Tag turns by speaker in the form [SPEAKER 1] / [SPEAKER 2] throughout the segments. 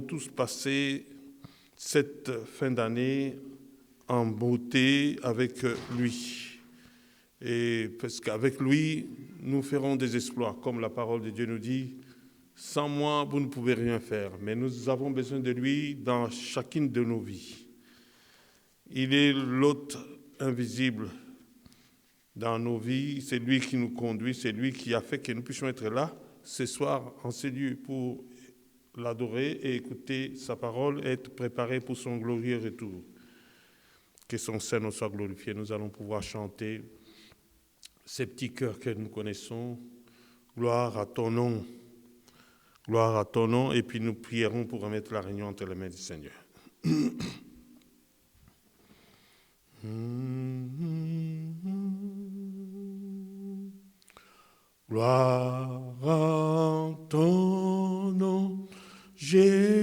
[SPEAKER 1] tous passé cette fin d'année en beauté avec lui. Et parce qu'avec lui, nous ferons des exploits, comme la parole de Dieu nous dit. Sans moi, vous ne pouvez rien faire, mais nous avons besoin de lui dans chacune de nos vies. Il est l'hôte invisible dans nos vies, c'est lui qui nous conduit, c'est lui qui a fait que nous puissions être là ce soir en ce lieu pour l'adorer et écouter sa parole et être préparés pour son glorieux retour. Que son Seigneur soit glorifié. Nous allons pouvoir chanter ces petits chœurs que nous connaissons. Gloire à ton nom. Gloire à ton nom. Et puis nous prierons pour remettre la réunion entre les mains du Seigneur. Gloire à ton nom, Jésus.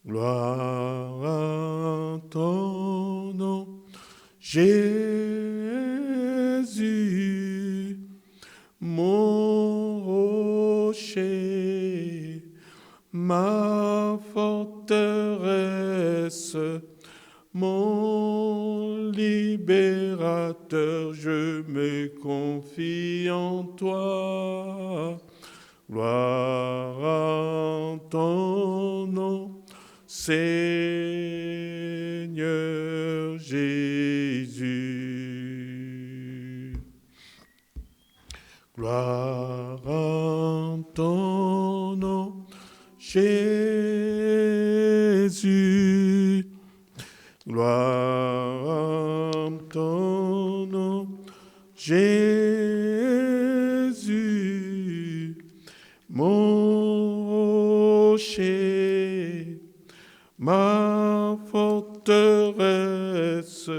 [SPEAKER 1] Gloire à ton nom, Jésus. Mon rocher, ma forteresse, mon libérateur, je me confie en toi. Gloire à ton nom, Seigneur Jésus. Gloire à ton nom, Jésus. Gloire à ton nom, Jésus. Mon rocher, ma forteresse,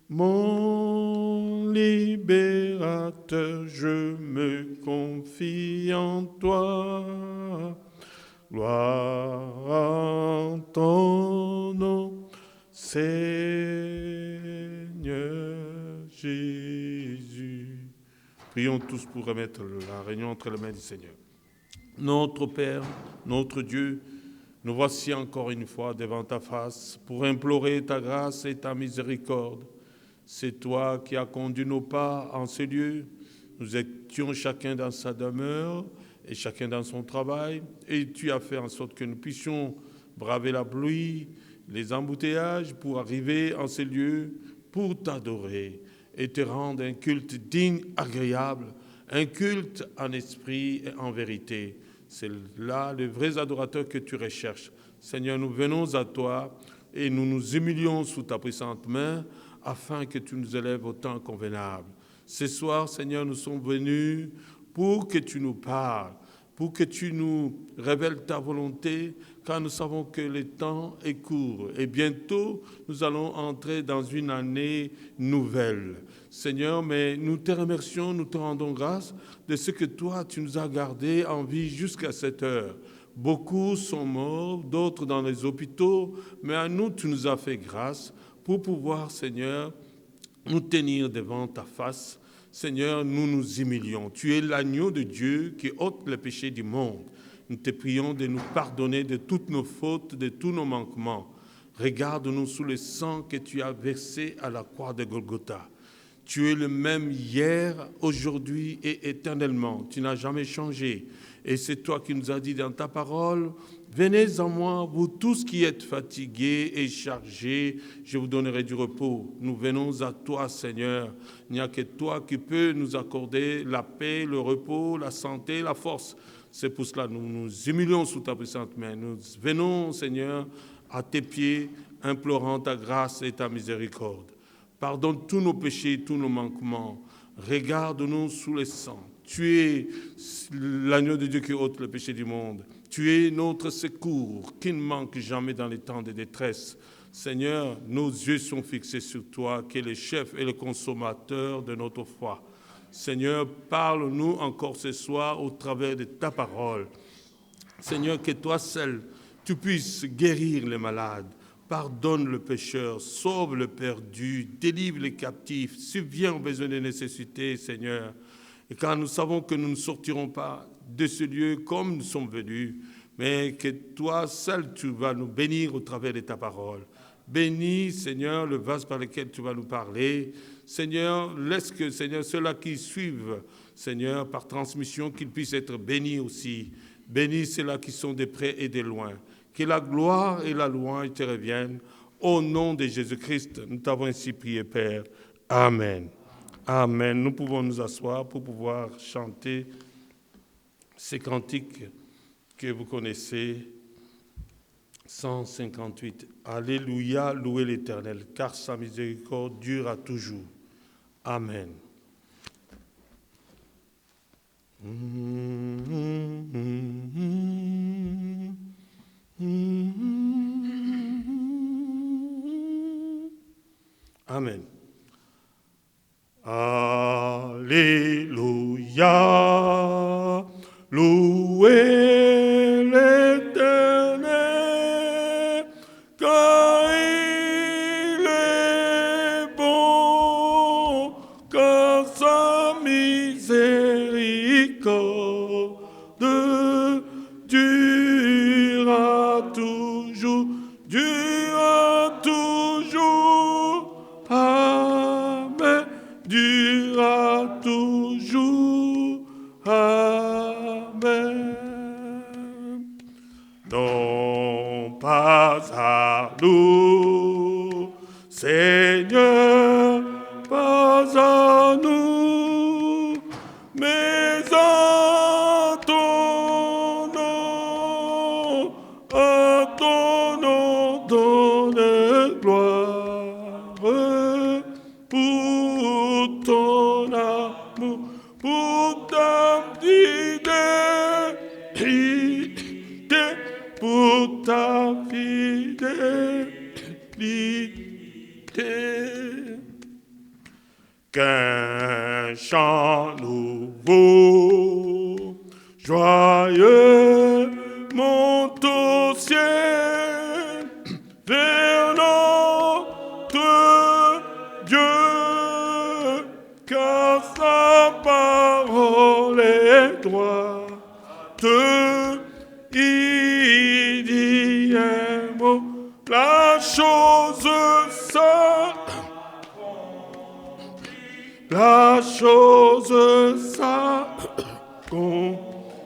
[SPEAKER 1] mon libérateur, je me confie en toi. Gloire à ton nom, Seigneur Jésus. Prions tous pour remettre la réunion entre les mains du Seigneur. Notre Père, notre Dieu, nous voici encore une fois devant ta face pour implorer ta grâce et ta miséricorde. C'est toi qui as conduit nos pas en ces lieux. Nous étions chacun dans sa demeure et chacun dans son travail, et tu as fait en sorte que nous puissions braver la pluie, les embouteillages pour arriver en ces lieux, pour t'adorer et te rendre un culte digne, agréable, un culte en esprit et en vérité. C'est là les vrais adorateurs que tu recherches. Seigneur, nous venons à toi et nous nous humilions sous ta puissante main afin que tu nous élèves au temps convenable. Ce soir, Seigneur, nous sommes venus pour que tu nous parles, pour que tu nous révèles ta volonté, car nous savons que le temps est court et bientôt nous allons entrer dans une année nouvelle. Seigneur, mais nous te remercions, nous te rendons grâce de ce que toi, tu nous as gardés en vie jusqu'à cette heure. Beaucoup sont morts, d'autres dans les hôpitaux, mais à nous, tu nous as fait grâce pour pouvoir, Seigneur, nous tenir devant ta face. Seigneur, nous nous humilions. Tu es l'agneau de Dieu qui ôte le péché du monde. Nous te prions de nous pardonner de toutes nos fautes, de tous nos manquements. Regarde-nous sous le sang que tu as versé à la croix de Golgotha. Tu es le même hier, aujourd'hui et éternellement. Tu n'as jamais changé. Et c'est toi qui nous as dit dans ta parole, « Venez en moi, vous tous qui êtes fatigués et chargés, je vous donnerai du repos. » Nous venons à toi, Seigneur. Il n'y a que toi qui peux nous accorder la paix, le repos, la santé, la force. C'est pour cela que nous nous humilions sous ta puissante main. Nous venons, Seigneur, à tes pieds, implorant ta grâce et ta miséricorde. Pardonne tous nos péchés, tous nos manquements. Regarde-nous sous le sang. Tu es l'agneau de Dieu qui ôte le péché du monde. Tu es notre secours qui ne manque jamais dans les temps de détresse. Seigneur, nos yeux sont fixés sur toi, qui es le chef et le consommateur de notre foi. Seigneur, parle-nous encore ce soir au travers de ta parole. Seigneur, que toi seul, tu puisses guérir les malades, pardonne le pécheur, sauve le perdu, délivre les captifs, subviens aux besoins des nécessités, Seigneur. Et car nous savons que nous ne sortirons pas de ce lieu comme nous sommes venus, mais que toi seul, tu vas nous bénir au travers de ta parole. Bénis, Seigneur, le vase par lequel tu vas nous parler. Seigneur, laisse que, Seigneur, ceux-là qui suivent, Seigneur, par transmission, qu'ils puissent être bénis aussi. Bénis ceux-là qui sont de près et de loin. Que la gloire et la louange te reviennent. Au nom de Jésus-Christ, nous t'avons ainsi prié, Père. Amen. Amen. Nous pouvons nous asseoir pour pouvoir chanter ces cantiques que vous connaissez. 158. Alléluia, louez l'Éternel, car sa miséricorde dure à toujours. Amen. Amen. Alléluia, louez l'Éternel, car il est bon, car sa miséricorde dure à toujours, dure à toujours. Amen. Dure à toujours. Amen. Non pas à nous, Seigneur, pas à nous, mais à ton nom donne gloire pour ton amour, pour ta fidélité, pour ta fidélité. Qu'un chant nouveau, joyeux, monte au ciel vers notre Dieu, car sa parole est droite. Il dit un mot, la chose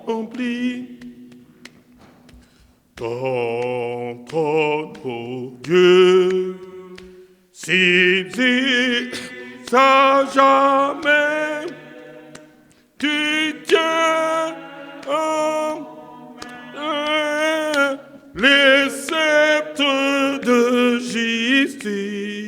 [SPEAKER 1] s'accomplit. Ton trône, ô Dieu, subsiste à jamais. Tu tiens les sceptres de justice.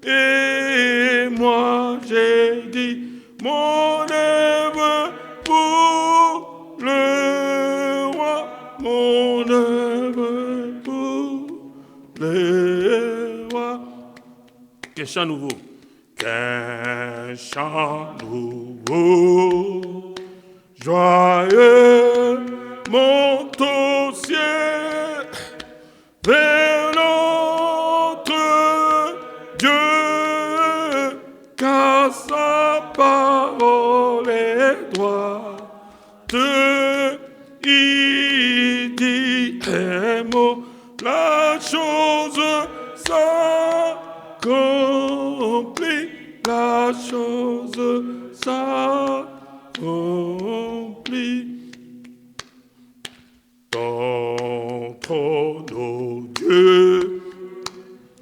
[SPEAKER 1] Et moi j'ai dit, mon œuvre pour le roi, mon œuvre pour le roi. Qu'un chant nouveau, qu'un chant nouveau, joyeux, monte au ciel vers notre Dieu, car sa parole est droite. Il dit un mot, la chose s'accomplit, la chose s'accomplit. Ton trône, ô Dieu,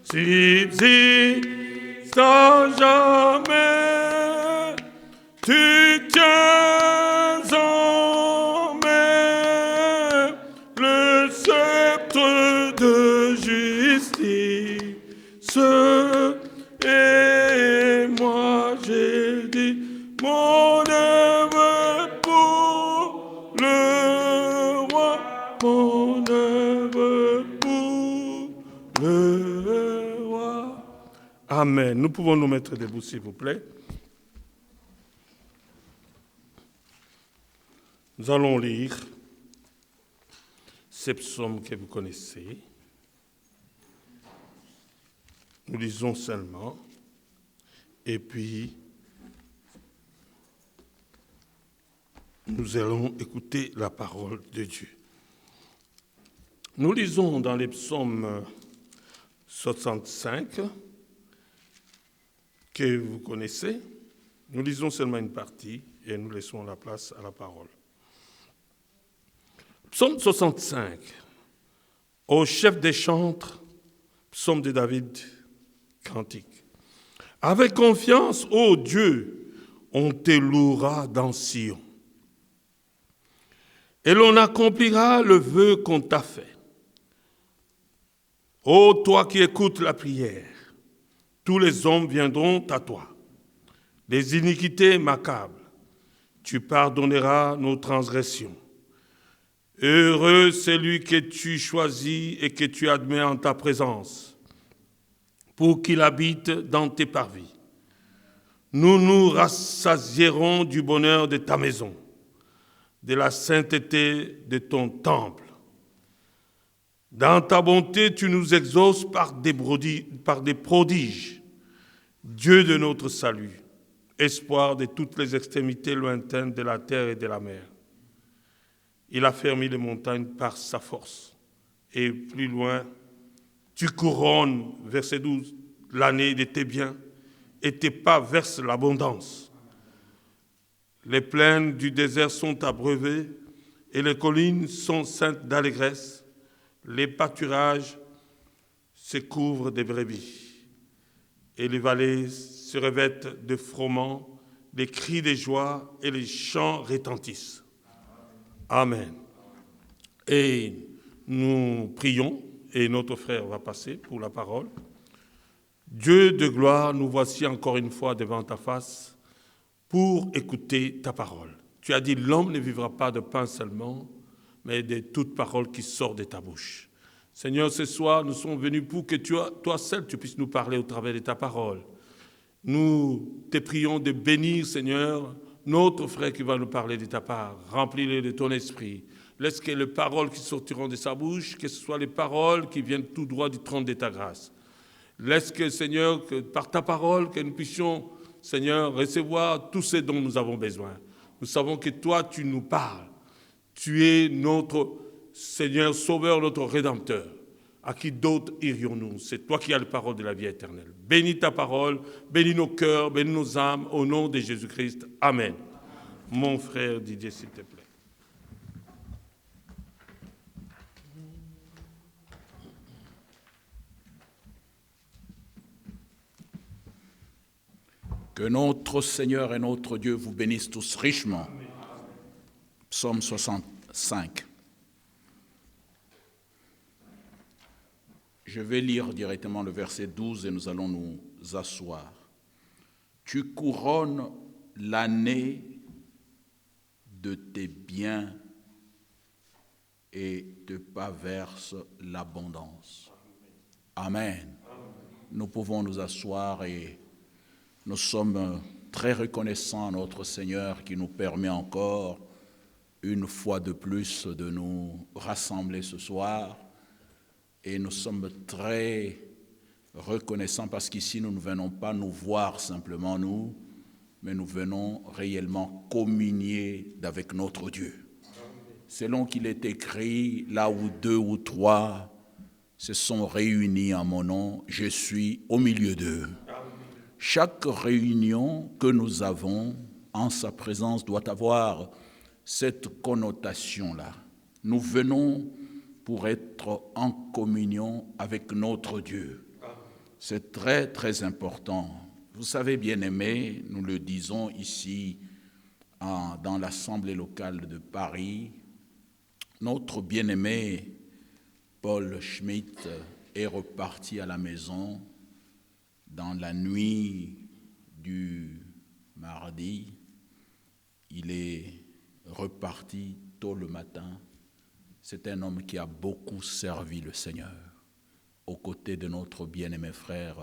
[SPEAKER 1] subsiste à jamais. Tu tiens en main le sceptre de justice. Et moi j'ai dit, mon œuvre pour le roi, mon œuvre pour le roi. Amen. Nous pouvons nous mettre debout, s'il vous plaît. Nous allons lire ces psaumes que vous connaissez. Nous lisons seulement. Et puis, nous allons écouter la parole de Dieu. Nous lisons dans les psaumes 65, que vous connaissez. Nous lisons seulement une partie et nous laissons la place à la parole. Psaume 65, au chef des chantres, psaume de David, cantique. Avec confiance, ô Dieu, on te louera dans Sion. Et l'on accomplira le vœu qu'on t'a fait. Ô toi qui écoutes la prière, tous les hommes viendront à toi. Les iniquités m'accablent. Tu pardonneras nos transgressions. Heureux celui que tu choisis et que tu admets en ta présence, pour qu'il habite dans tes parvis. Nous nous rassasierons du bonheur de ta maison, de la sainteté de ton temple. Dans ta bonté, tu nous exauces par des prodiges, Dieu de notre salut, espoir de toutes les extrémités lointaines de la terre et de la mer. Il a fermé les montagnes par sa force. Et plus loin, tu couronnes, verset 12, l'année de tes biens, et tes pas versent l'abondance. Les plaines du désert sont abreuvées, et les collines sont ceintes d'allégresse. Les pâturages se couvrent de brebis, et les vallées se revêtent de froment, les cris de joie et les chants retentissent. Amen. Et nous prions, et notre frère va passer pour la parole. Dieu de gloire, nous voici encore une fois devant ta face pour écouter ta parole. Tu as dit, l'homme ne vivra pas de pain seulement, mais de toute parole qui sort de ta bouche. Seigneur, ce soir, nous sommes venus pour que toi seul, tu puisses nous parler au travers de ta parole. Nous te prions de bénir, Seigneur, notre frère qui va nous parler de ta part. Remplis-le de ton esprit. Laisse que les paroles qui sortiront de sa bouche, que ce soit les paroles qui viennent tout droit du trône de ta grâce. Laisse que, Seigneur, que par ta parole, que nous puissions, Seigneur, recevoir tout ce dont nous avons besoin. Nous savons que toi, tu nous parles. Tu es notre Seigneur, Sauveur, notre Rédempteur. À qui d'autre irions-nous? C'est toi qui as les paroles de la vie éternelle. Bénis ta parole, bénis nos cœurs, bénis nos âmes, au nom de Jésus-Christ. Amen. Mon frère Didier, s'il te plaît.
[SPEAKER 2] Que notre Seigneur et notre Dieu vous bénissent tous richement. Amen. Psaume 65. Je vais lire directement le verset 12 et nous allons nous asseoir. Tu couronnes l'année de tes biens et te paverses l'abondance. Amen. Nous pouvons nous asseoir et nous sommes très reconnaissants à notre Seigneur qui nous permet encore une fois de plus de nous rassembler ce soir. Et nous sommes très reconnaissants parce qu'ici, nous ne venons pas nous voir simplement nous, mais nous venons réellement communier avec notre Dieu. Selon qu'il est écrit, là où 2 ou 3 se sont réunis en mon nom, je suis au milieu d'eux. Chaque réunion que nous avons en sa présence doit avoir cette connotation-là. Nous venons pour être en communion avec notre Dieu. C'est très, très important. Vous savez, bien-aimés, nous le disons ici dans l'Assemblée locale de Paris, notre bien-aimé Paul Schmitt est reparti à la maison dans la nuit du mardi. Il est reparti tôt le matin. C'est un homme qui a beaucoup servi le Seigneur. Aux côtés de notre bien-aimé frère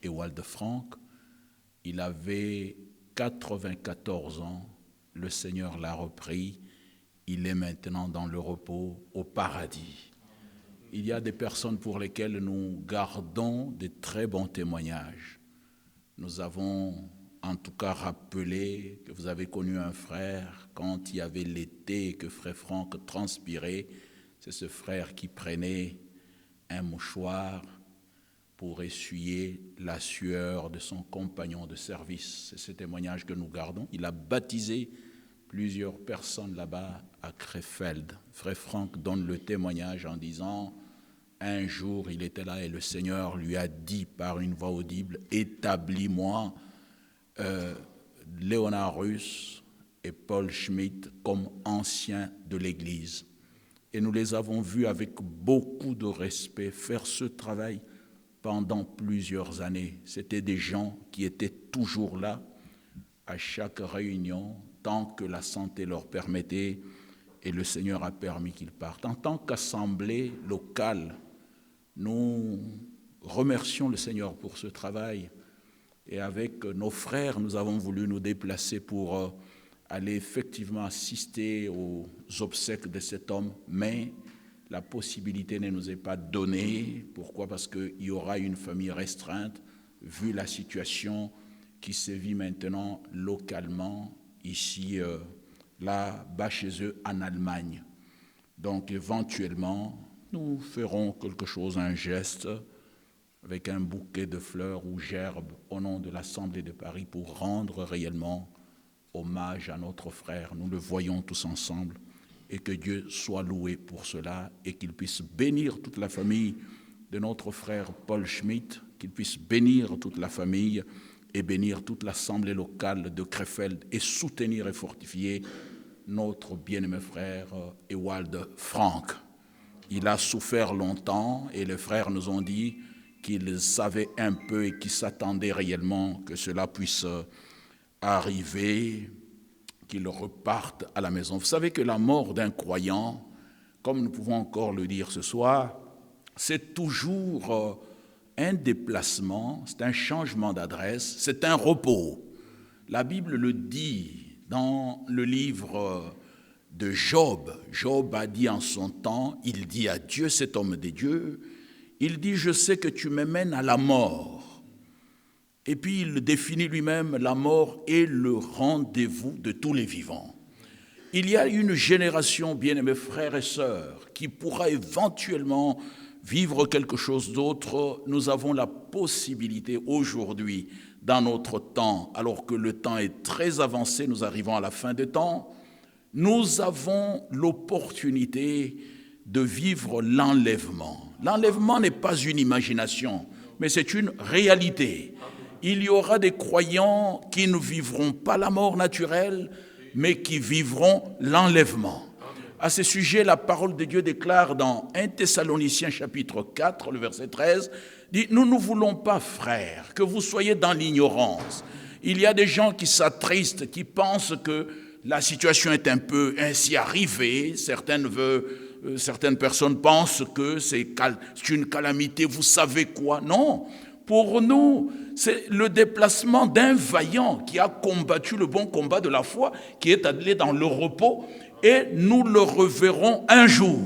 [SPEAKER 2] Ewald Frank, il avait 94 ans. Le Seigneur l'a repris. Il est maintenant dans le repos au paradis. Il y a des personnes pour lesquelles nous gardons de très bons témoignages. Nous avons en tout cas rappeler que vous avez connu un frère quand il y avait l'été et que frère Franck transpirait. C'est ce frère qui prenait un mouchoir pour essuyer la sueur de son compagnon de service. C'est ce témoignage que nous gardons. Il a baptisé plusieurs personnes là-bas à Krefeld. Frère Franck donne le témoignage en disant, un jour il était là et le Seigneur lui a dit par une voix audible, établis-moi Léonard Russe et Paul Schmitt comme anciens de l'Église. Et nous les avons vus avec beaucoup de respect faire ce travail pendant plusieurs années. C'était des gens qui étaient toujours là à chaque réunion, tant que la santé leur permettait, et le Seigneur a permis qu'ils partent. En tant qu'assemblée locale, nous remercions le Seigneur pour ce travail. Et avec nos frères, nous avons voulu nous déplacer pour aller effectivement assister aux obsèques de cet homme, mais la possibilité ne nous est pas donnée. Pourquoi? Parce qu'il y aura une famille restreinte, vu la situation qui se vit maintenant localement, ici, là-bas chez eux, en Allemagne. Donc, éventuellement, nous ferons quelque chose, un geste, avec un bouquet de fleurs ou gerbes au nom de l'Assemblée de Paris pour rendre réellement hommage à notre frère. Nous le voyons tous ensemble et que Dieu soit loué pour cela et qu'il puisse bénir toute la famille de notre frère Paul Schmitt, qu'il puisse bénir toute la famille et bénir toute l'Assemblée locale de Krefeld et soutenir et fortifier notre bien-aimé frère Ewald Franck. Il a souffert longtemps et les frères nous ont dit qu'ils savaient un peu et qu'ils s'attendaient réellement que cela puisse arriver, qu'il reparte à la maison. Vous savez que la mort d'un croyant, comme nous pouvons encore le dire ce soir, c'est toujours un déplacement, c'est un changement d'adresse, c'est un repos. La Bible le dit dans le livre de Job. Job a dit en son temps, il dit à Dieu, cet homme de Dieu, il dit, je sais que tu me mènes à la mort. Et puis il définit lui-même, la mort est le rendez-vous de tous les vivants. Il y a une génération, bien-aimés frères et sœurs, qui pourra éventuellement vivre quelque chose d'autre. Nous avons la possibilité aujourd'hui, dans notre temps, alors que le temps est très avancé, nous arrivons à la fin des temps, nous avons l'opportunité de vivre l'enlèvement. L'enlèvement n'est pas une imagination, mais c'est une réalité. Il y aura des croyants qui ne vivront pas la mort naturelle, mais qui vivront l'enlèvement. À ce sujet, la parole de Dieu déclare dans 1 Thessaloniciens chapitre 4, le verset 13, dit « Nous ne voulons pas, frères, que vous soyez dans l'ignorance. » Il y a des gens qui s'attristent, qui pensent que la situation est un peu ainsi arrivée. Certaines personnes pensent que c'est une calamité, vous savez quoi? Non, pour nous, c'est le déplacement d'un vaillant qui a combattu le bon combat de la foi, qui est allé dans le repos, et nous le reverrons un jour.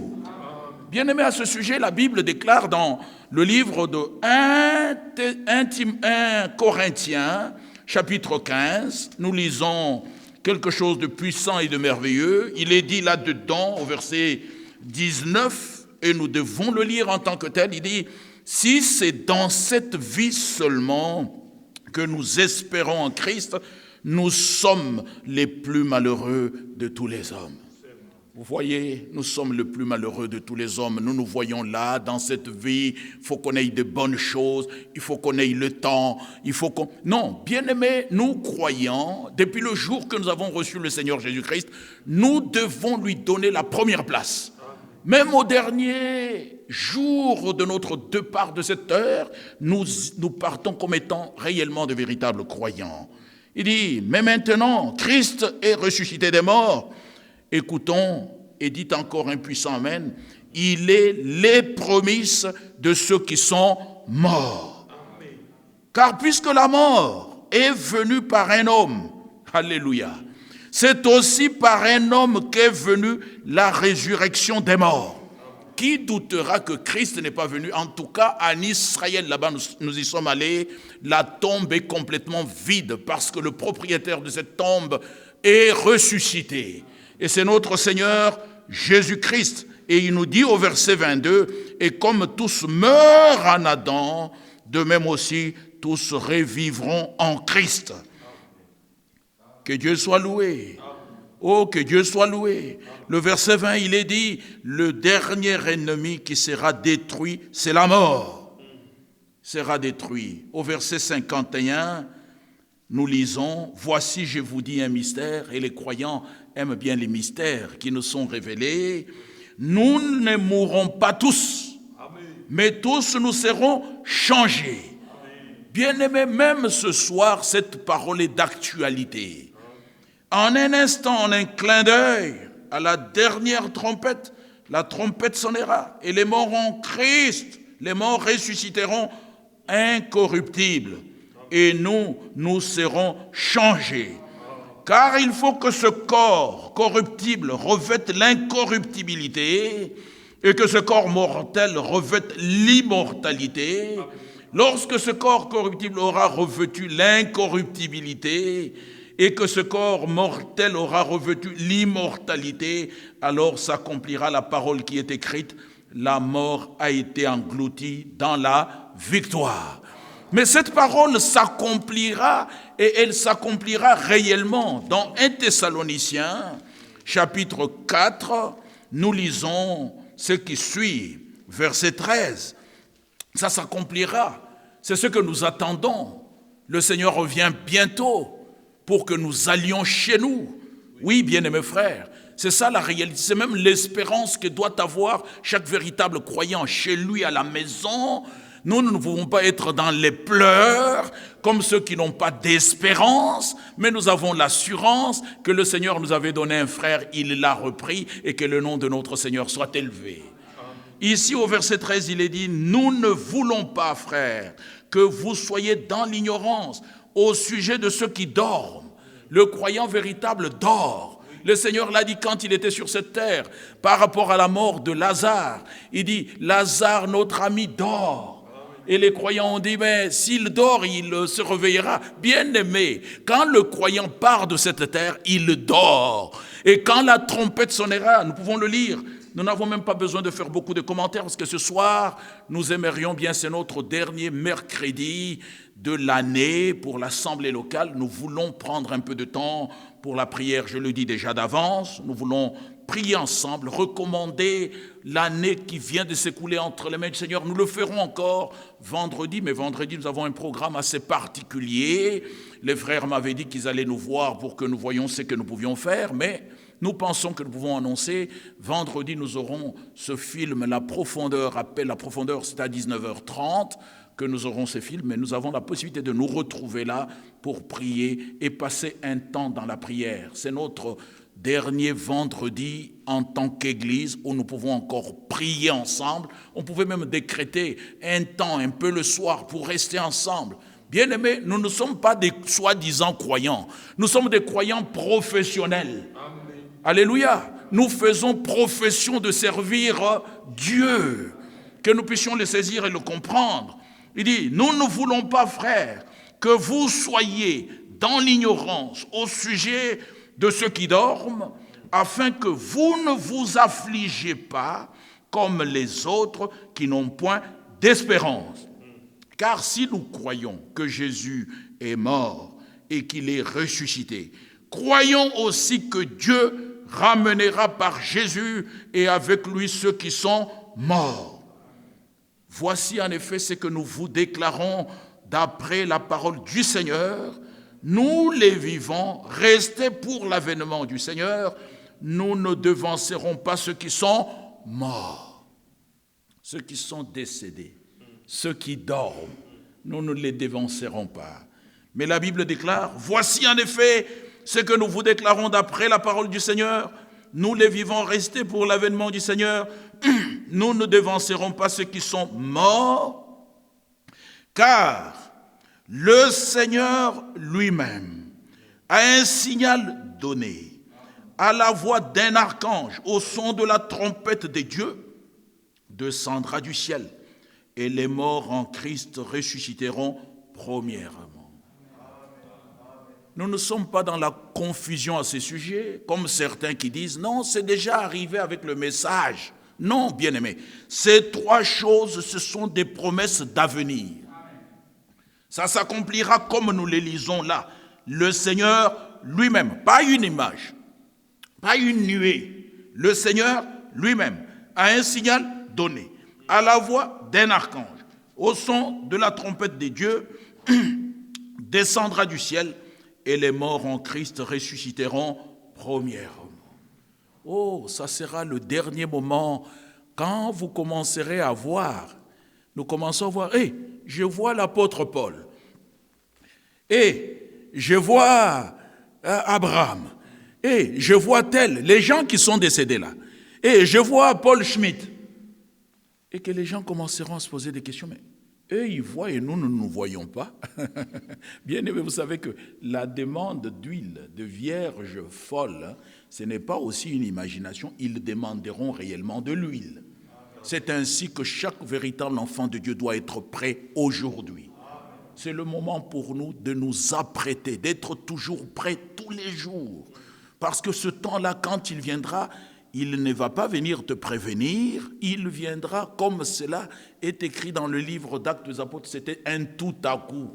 [SPEAKER 2] Bien-aimés, à ce sujet, la Bible déclare dans le livre de 1 Corinthiens, chapitre 15, nous lisons quelque chose de puissant et de merveilleux. Il est dit là-dedans, au verset 19, et nous devons le lire en tant que tel, il dit « Si c'est dans cette vie seulement que nous espérons en Christ, nous sommes les plus malheureux de tous les hommes. » Vous voyez, nous sommes le plus malheureux de tous les hommes. Nous nous voyons là, dans cette vie, il faut qu'on ait de bonnes choses, il faut qu'on ait le temps, Non, bien-aimés, nous croyants, depuis le jour que nous avons reçu le Seigneur Jésus-Christ, nous devons lui donner la première place. Même au dernier jour de notre départ de cette heure, nous partons comme étant réellement de véritables croyants. Il dit, mais maintenant, Christ est ressuscité des morts. Écoutons, et dit encore un puissant Amen, il est les promesses de ceux qui sont morts. Amen. Car puisque la mort est venue par un homme, alléluia, c'est aussi par un homme qu'est venue la résurrection des morts. qui doutera que Christ n'est pas venu? En tout cas, en Israël, là-bas, nous y sommes allés, la tombe est complètement vide parce que le propriétaire de cette tombe est ressuscité. Et c'est notre Seigneur Jésus-Christ. Et il nous dit au verset 22, « Et comme tous meurent en Adam, de même aussi tous revivront en Christ. » Que Dieu soit loué. Oh, que Dieu soit loué. Le verset 20, il est dit, le dernier ennemi qui sera détruit, c'est la mort. Sera détruit. Au verset 51, nous lisons, voici je vous dis un mystère, et les croyants aiment bien les mystères qui nous sont révélés. Nous ne mourrons pas tous, mais tous nous serons changés. Bien-aimés, même ce soir, cette parole est d'actualité. En un instant, en un clin d'œil, à la dernière trompette, la trompette sonnera. Et les morts en Christ, les morts ressusciteront incorruptibles. Et nous serons changés. Car il faut que ce corps corruptible revête l'incorruptibilité et que ce corps mortel revête l'immortalité. Lorsque ce corps corruptible aura revêtu l'incorruptibilité et que ce corps mortel aura revêtu l'immortalité, alors s'accomplira la parole qui est écrite, la mort a été engloutie dans la victoire. Mais cette parole s'accomplira et elle s'accomplira réellement. Dans 1 Thessaloniciens, chapitre 4, nous lisons ce qui suit, verset 13. Ça s'accomplira. C'est ce que nous attendons. Le Seigneur revient bientôt pour que nous allions chez nous. Oui, bien-aimés frères, c'est ça la réalité. C'est même l'espérance que doit avoir chaque véritable croyant chez lui à la maison. Nous ne pouvons pas être dans les pleurs comme ceux qui n'ont pas d'espérance, mais nous avons l'assurance que le Seigneur nous avait donné un frère, il l'a repris et que le nom de notre Seigneur soit élevé. Ici au verset 13, il est dit, nous ne voulons pas, frères, que vous soyez dans l'ignorance au sujet de ceux qui dorment. Le croyant véritable dort. Le Seigneur l'a dit quand il était sur cette terre, par rapport à la mort de Lazare. Il dit, Lazare, notre ami, dort. Et les croyants ont dit, mais s'il dort, il se réveillera. Bien-aimé, quand le croyant part de cette terre, il dort. Et quand la trompette sonnera, nous pouvons le lire. Nous n'avons même pas besoin de faire beaucoup de commentaires parce que ce soir, nous aimerions bien, c'est notre dernier mercredi de l'année pour l'assemblée locale. Nous voulons prendre un peu de temps pour la prière, je le dis déjà d'avance. Nous voulons prier ensemble, recommander l'année qui vient de s'écouler entre les mains du Seigneur. Nous le ferons encore vendredi, mais vendredi, nous avons un programme assez particulier. Les frères m'avaient dit qu'ils allaient nous voir pour que nous voyions ce que nous pouvions faire, mais nous pensons que nous pouvons annoncer, vendredi, nous aurons ce film, La Profondeur, appelle La Profondeur, c'est à 19h30 que nous aurons ce film, mais nous avons la possibilité de nous retrouver là pour prier et passer un temps dans la prière. C'est notre dernier vendredi en tant qu'Église où nous pouvons encore prier ensemble. On pouvait même décréter un temps, un peu le soir, pour rester ensemble. Bien-aimés, nous ne sommes pas des soi-disant croyants. Nous sommes des croyants professionnels. Amen. Alléluia. Nous faisons profession de servir Dieu. Que nous puissions le saisir et le comprendre. Il dit, nous ne voulons pas, frères, que vous soyez dans l'ignorance au sujet de ceux qui dorment, afin que vous ne vous affligez pas comme les autres qui n'ont point d'espérance. Car si nous croyons que Jésus est mort et qu'il est ressuscité, croyons aussi que Dieu ramènera par Jésus et avec lui ceux qui sont morts. Voici en effet ce que nous vous déclarons d'après la parole du Seigneur. Nous les vivants, restés pour l'avènement du Seigneur, nous ne devancerons pas ceux qui sont morts, ceux qui sont décédés, ceux qui dorment. Nous ne les devancerons pas. Mais la Bible déclare, voici en effet ce que nous vous déclarons d'après la parole du Seigneur. Nous les vivants, restés pour l'avènement du Seigneur, nous ne devancerons pas ceux qui sont morts, car le Seigneur lui-même a un signal donné à la voix d'un archange, au son de la trompette de Dieu, descendra du ciel, et les morts en Christ ressusciteront premièrement. Nous ne sommes pas dans la confusion à ces sujets, comme certains qui disent, non, c'est déjà arrivé avec le message. Non, bien-aimés, ces trois choses, ce sont des promesses d'avenir. Ça s'accomplira comme nous les lisons là. Le Seigneur lui-même, pas une image, pas une nuée. Le Seigneur lui-même a un signal donné, à la voix d'un archange, au son de la trompette des dieux, descendra du ciel, et les morts en Christ ressusciteront premièrement. Oh, ça sera le dernier moment quand vous commencerez à voir. Nous commençons à voir, je vois l'apôtre Paul. Je vois Abraham. Je vois tel, les gens qui sont décédés là. Je vois Paul Schmitt. Et que les gens commenceront à se poser des questions, mais eux, ils voient et nous ne nous voyons pas. Bien aimé, vous savez que la demande d'huile, de vierge folle, ce n'est pas aussi une imagination, ils demanderont réellement de l'huile. C'est ainsi que chaque véritable enfant de Dieu doit être prêt aujourd'hui. C'est le moment pour nous de nous apprêter, d'être toujours prêts tous les jours. Parce que ce temps-là, quand il viendra, il ne va pas venir te prévenir, il viendra comme cela est écrit dans le livre d'Actes des Apôtres, c'était un tout à coup.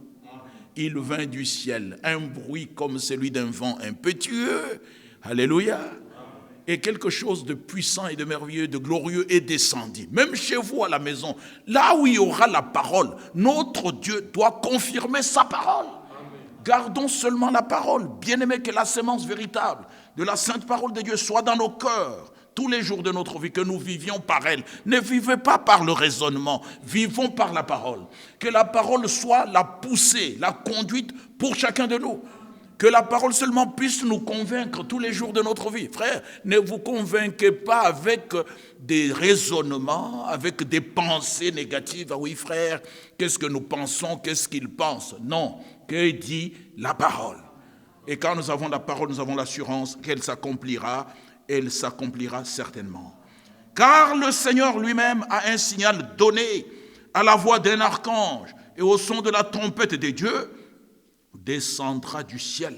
[SPEAKER 2] Il vint du ciel, un bruit comme celui d'un vent impétueux. Alléluia. Et quelque chose de puissant et de merveilleux, de glorieux est descendu. Même chez vous à la maison, là où il y aura la parole, notre Dieu doit confirmer sa parole. Gardons seulement la parole. Bien-aimé, que la sémence véritable de la sainte parole de Dieu soit dans nos cœurs tous les jours de notre vie, que nous vivions par elle. Ne vivez pas par le raisonnement, vivons par la parole. Que la parole soit la poussée, la conduite pour chacun de nous. Que la parole seulement puisse nous convaincre tous les jours de notre vie. Frère, ne vous convainquez pas avec des raisonnements, avec des pensées négatives. Ah oui, frère, qu'est-ce que nous pensons, qu'est-ce qu'il pense? Non, que dit la parole? Et quand nous avons la parole, nous avons l'assurance qu'elle s'accomplira. Elle s'accomplira certainement. Car le Seigneur lui-même a un signal donné à la voix d'un archange et au son de la trompette des dieux, descendra du ciel,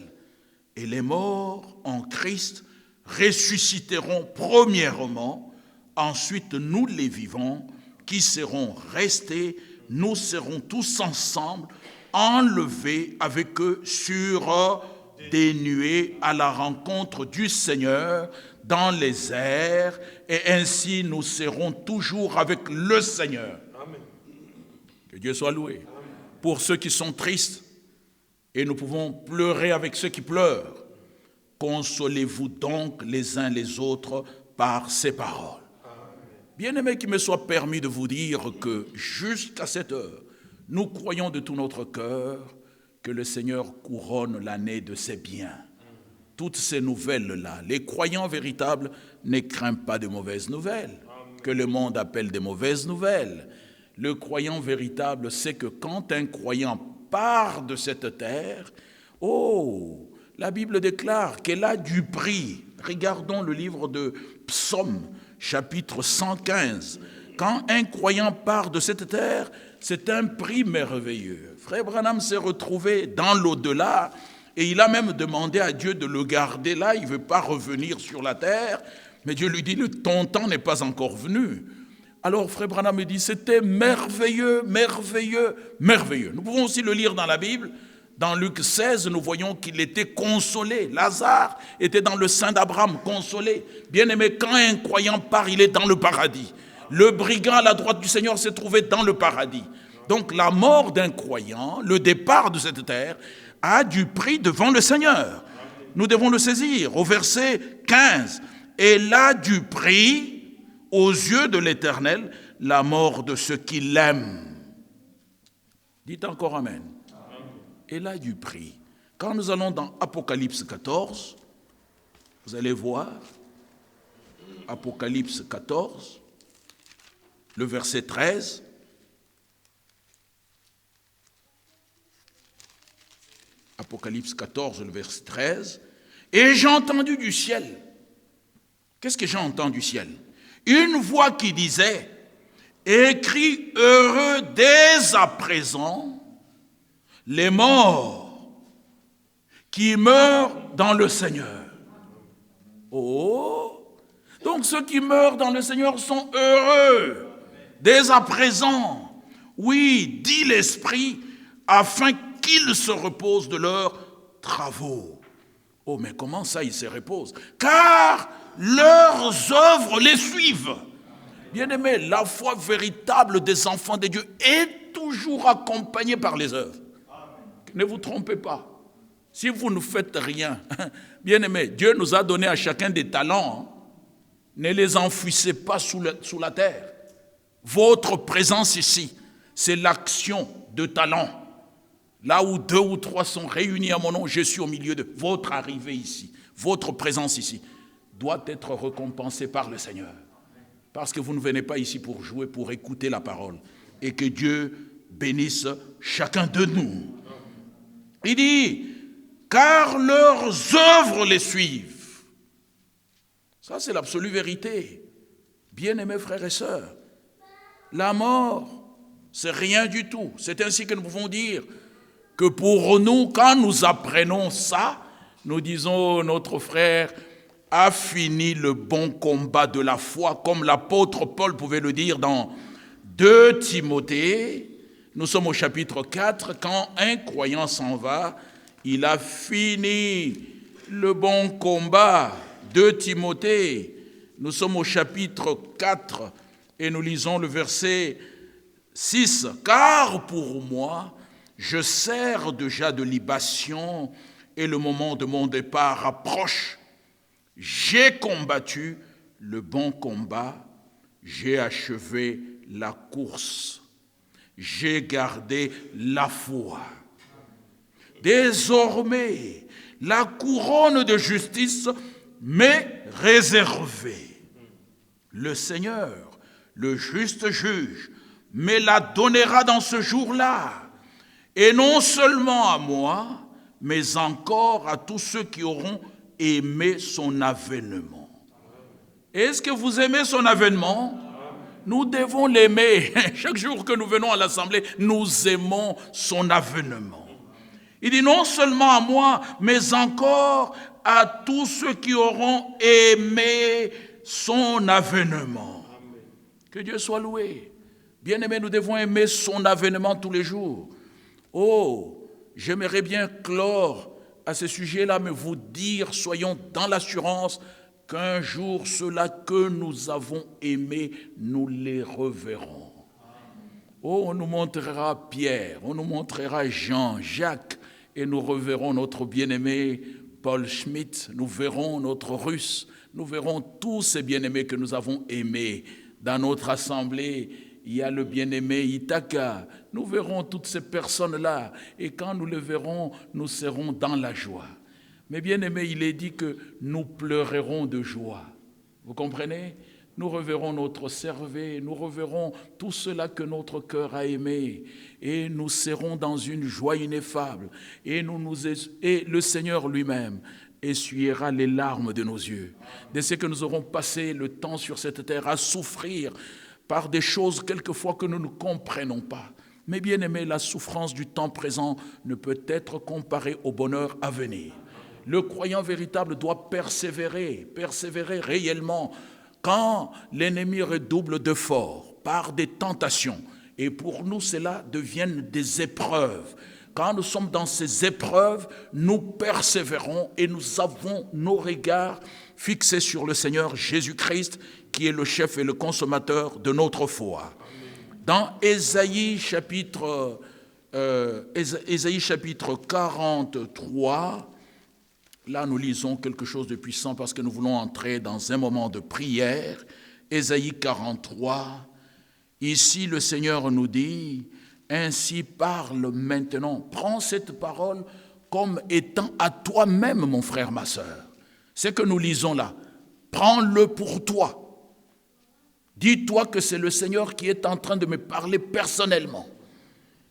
[SPEAKER 2] et les morts en Christ ressusciteront premièrement, ensuite nous les vivants qui serons restés, nous serons tous ensemble enlevés avec eux sur des nuées à la rencontre du Seigneur dans les airs, et ainsi nous serons toujours avec le Seigneur. Amen. Que Dieu soit loué. Amen. Pour ceux qui sont tristes, et nous pouvons pleurer avec ceux qui pleurent, consolez-vous donc les uns les autres par ces paroles. Bien-aimé, qu'il me soit permis de vous dire que jusqu'à cette heure, nous croyons de tout notre cœur que le Seigneur couronne l'année de ses biens. Toutes ces nouvelles-là, les croyants véritables ne craignent pas de mauvaises nouvelles, que le monde appelle des mauvaises nouvelles. Le croyant véritable sait que quand un croyant part de cette terre, la Bible déclare qu'elle a du prix. Regardons le livre de Psaume, chapitre 115. Quand un croyant part de cette terre, c'est un prix merveilleux. Frère Branham s'est retrouvé dans l'au-delà et il a même demandé à Dieu de le garder là. Il ne veut pas revenir sur la terre, mais Dieu lui dit, ton temps n'est pas encore venu. Alors frère Branham me dit, c'était merveilleux, merveilleux, merveilleux. Nous pouvons aussi le lire dans la Bible. Dans Luc 16, nous voyons qu'il était consolé. Lazare était dans le sein d'Abraham, consolé. Bien-aimé, quand un croyant part, il est dans le paradis. Le brigand à la droite du Seigneur s'est trouvé dans le paradis. Donc la mort d'un croyant, le départ de cette terre, a du prix devant le Seigneur. Nous devons le saisir. Au verset 15, elle a du prix aux yeux de l'Éternel, la mort de ceux qui l'aiment. Dites encore Amen. Elle a du prix. Quand nous allons dans Apocalypse 14, vous allez voir, Apocalypse 14, le verset 13, Apocalypse 14, le verset 13, et j'ai entendu du ciel. Qu'est-ce que j'ai entendu du ciel? Une voix qui disait, écrit heureux dès à présent les morts qui meurent dans le Seigneur. Oh, donc ceux qui meurent dans le Seigneur sont heureux dès à présent. Oui, dit l'Esprit, afin qu'ils se reposent de leurs travaux. Oh, mais comment ça, ils se reposent? Car leurs œuvres les suivent. Bien-aimés, la foi véritable des enfants de Dieu est toujours accompagnée par les œuvres. Ne vous trompez pas. Si vous ne faites rien, bien-aimés, Dieu nous a donné à chacun des talents. Ne les enfouissez pas sous la terre. Votre présence ici, c'est l'action de talent. Là où 2 ou 3 sont réunis à mon nom, je suis au milieu de votre arrivée ici. Votre présence ici doit être récompensée par le Seigneur. Parce que vous ne venez pas ici pour jouer, pour écouter la parole. Et que Dieu bénisse chacun de nous. Il dit, car leurs œuvres les suivent. Ça, c'est l'absolue vérité. Bien-aimés frères et sœurs, la mort, c'est rien du tout. C'est ainsi que nous pouvons dire que pour nous, quand nous apprenons ça, nous disons, notre frère a fini le bon combat de la foi, comme l'apôtre Paul pouvait le dire dans 2 Timothée. Nous sommes au chapitre 4, quand un croyant s'en va, il a fini le bon combat. 2 Timothée, nous sommes au chapitre 4 et nous lisons le verset 6. Car pour moi, je sers déjà de libation et le moment de mon départ approche. J'ai combattu le bon combat, j'ai achevé la course, j'ai gardé la foi. Désormais, la couronne de justice m'est réservée. Le Seigneur, le juste juge, me la donnera dans ce jour-là. Et non seulement à moi, mais encore à tous ceux qui auront aimé son avènement. Est-ce que vous aimez son avènement? Nous devons l'aimer. Chaque jour que nous venons à l'assemblée, nous aimons son avènement. Il dit non seulement à moi, mais encore à tous ceux qui auront aimé son avènement. Que Dieu soit loué. Bien-aimés, nous devons aimer son avènement tous les jours. Oh, j'aimerais bien clore à ce sujet-là, mais vous dire, soyons dans l'assurance qu'un jour, ceux-là que nous avons aimés, nous les reverrons. Oh, on nous montrera Pierre, on nous montrera Jean, Jacques, et nous reverrons notre bien-aimé Paul Schmitt, nous verrons notre Russe, nous verrons tous ces bien-aimés que nous avons aimés. Dans notre assemblée, il y a le bien-aimé Itaka. Nous verrons toutes ces personnes-là. Et quand nous les verrons, nous serons dans la joie. Mais bien-aimé, il est dit que nous pleurerons de joie. Vous comprenez? Nous reverrons notre Servé, nous reverrons tout cela que notre cœur a aimé. Et nous serons dans une joie ineffable. Et le Seigneur lui-même essuiera les larmes de nos yeux. De ce que nous aurons passé le temps sur cette terre à souffrir par des choses quelquefois que nous ne comprenons pas. Mais bien aimé, la souffrance du temps présent ne peut être comparée au bonheur à venir. Le croyant véritable doit persévérer réellement quand l'ennemi redouble d'efforts par des tentations. Et pour nous, cela deviennent des épreuves. Quand nous sommes dans ces épreuves, nous persévérons et nous avons nos regards fixés sur le Seigneur Jésus-Christ, qui est le chef et le consommateur de notre foi. Dans Ésaïe chapitre 43, là nous lisons quelque chose de puissant parce que nous voulons entrer dans un moment de prière. Ésaïe 43, ici le Seigneur nous dit, ainsi parle maintenant. Prends cette parole comme étant à toi-même, mon frère, ma sœur. Ce que nous lisons là, prends-le pour toi. Dis-toi que c'est le Seigneur qui est en train de me parler personnellement.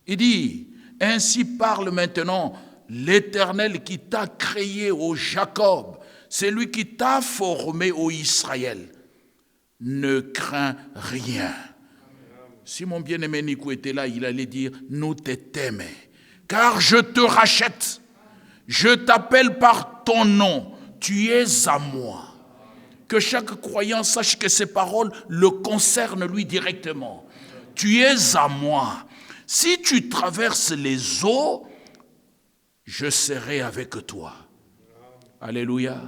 [SPEAKER 2] Il dit, ainsi parle maintenant l'Éternel qui t'a créé, ô Jacob, c'est lui qui t'a formé, ô Israël. Ne crains rien. Si mon bien-aimé Nico était là, il allait dire, nous t'aimons, car je te rachète. Je t'appelle par ton nom, tu es à moi. Que chaque croyant sache que ces paroles le concernent lui directement. Tu es à moi. Si tu traverses les eaux, je serai avec toi. Alléluia.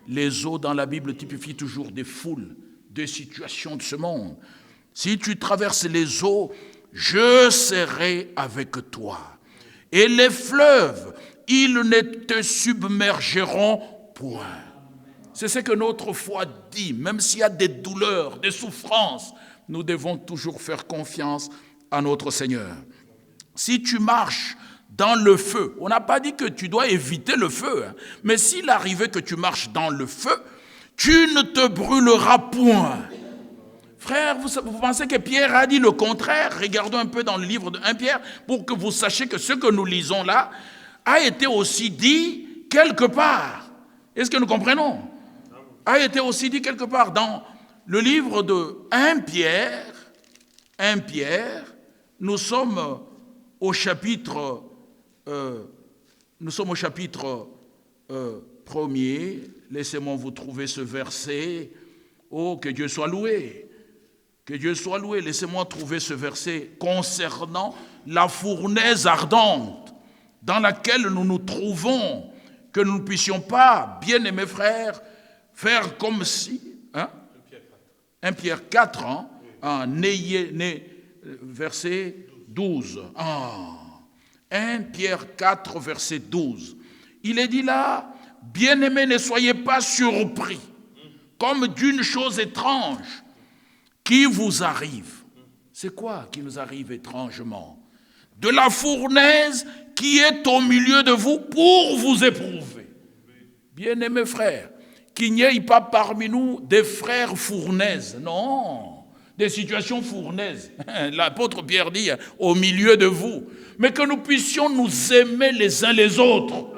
[SPEAKER 2] Les eaux dans la Bible typifient toujours des foules, des situations de ce monde. Si tu traverses les eaux, je serai avec toi. Et les fleuves, ils ne te submergeront point. C'est ce que notre foi dit. Même s'il y a des douleurs, des souffrances, nous devons toujours faire confiance à notre Seigneur. Si tu marches dans le feu, on n'a pas dit que tu dois éviter le feu, hein, mais s'il arrivait que tu marches dans le feu, tu ne te brûleras point. Frère, vous pensez que Pierre a dit le contraire? Regardons un peu dans le livre de 1 Pierre pour que vous sachiez que ce que nous lisons là a été aussi dit quelque part. Est-ce que nous comprenons? A été aussi dit quelque part dans le livre de 1 Pierre. 1 Pierre, nous sommes au chapitre 1er. Laissez-moi vous trouver ce verset. Oh, que Dieu soit loué. Que Dieu soit loué. Laissez-moi trouver ce verset concernant la fournaise ardente dans laquelle nous nous trouvons, que nous ne puissions pas, bien-aimés frères, faire comme si, 1 Pierre 4, verset 12. 1 Pierre 4, verset 12. Il est dit là, bien-aimés, ne soyez pas surpris, comme d'une chose étrange qui vous arrive. C'est quoi qui nous arrive étrangement? De la fournaise qui est au milieu de vous pour vous éprouver. Bien-aimés frères, qu'il n'y ait pas parmi nous des frères fournaises, non, des situations fournaises. L'apôtre Pierre dit au milieu de vous, mais que nous puissions nous aimer les uns les autres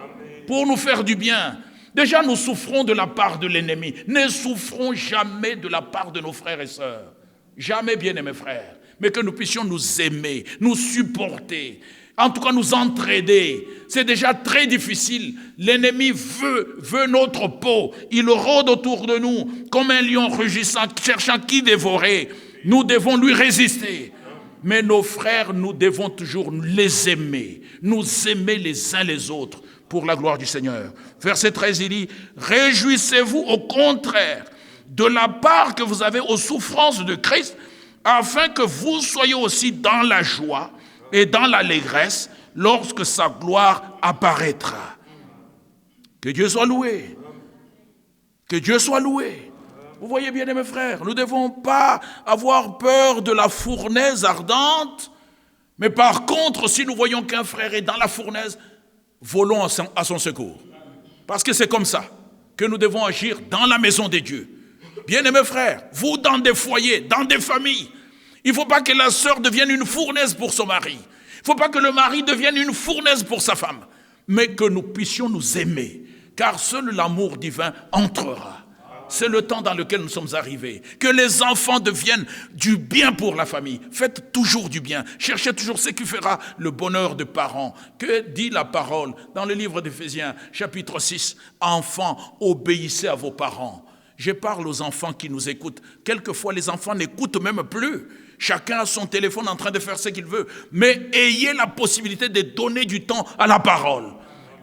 [SPEAKER 2] pour nous faire du bien. Déjà, nous souffrons de la part de l'ennemi. Ne souffrons jamais de la part de nos frères et sœurs. Jamais, bien-aimés frères. Mais que nous puissions nous aimer, nous supporter, en tout cas nous entraider. C'est déjà très difficile. L'ennemi veut notre peau. Il rôde autour de nous comme un lion rugissant, cherchant qui dévorer. Nous devons lui résister. Mais nos frères, nous devons toujours les aimer. Nous aimer les uns les autres pour la gloire du Seigneur. Verset 13, il dit, réjouissez-vous au contraire de la part que vous avez aux souffrances de Christ, afin que vous soyez aussi dans la joie et dans l'allégresse lorsque sa gloire apparaîtra. Que Dieu soit loué. Que Dieu soit loué. Vous voyez bien, mes frères, nous ne devons pas avoir peur de la fournaise ardente, mais par contre, si nous voyons qu'un frère est dans la fournaise, volons à son secours. Parce que c'est comme ça que nous devons agir dans la maison de Dieu. Bien-aimés frères, vous dans des foyers, dans des familles, il ne faut pas que la sœur devienne une fournaise pour son mari. Il ne faut pas que le mari devienne une fournaise pour sa femme. Mais que nous puissions nous aimer, car seul l'amour divin entrera. C'est le temps dans lequel nous sommes arrivés. Que les enfants deviennent du bien pour la famille. Faites toujours du bien. Cherchez toujours ce qui fera le bonheur des parents. Que dit la parole dans le livre d'Éphésiens, chapitre 6, enfants, obéissez à vos parents. Je parle aux enfants qui nous écoutent. Quelquefois, les enfants n'écoutent même plus. Chacun a son téléphone en train de faire ce qu'il veut. Mais ayez la possibilité de donner du temps à la parole.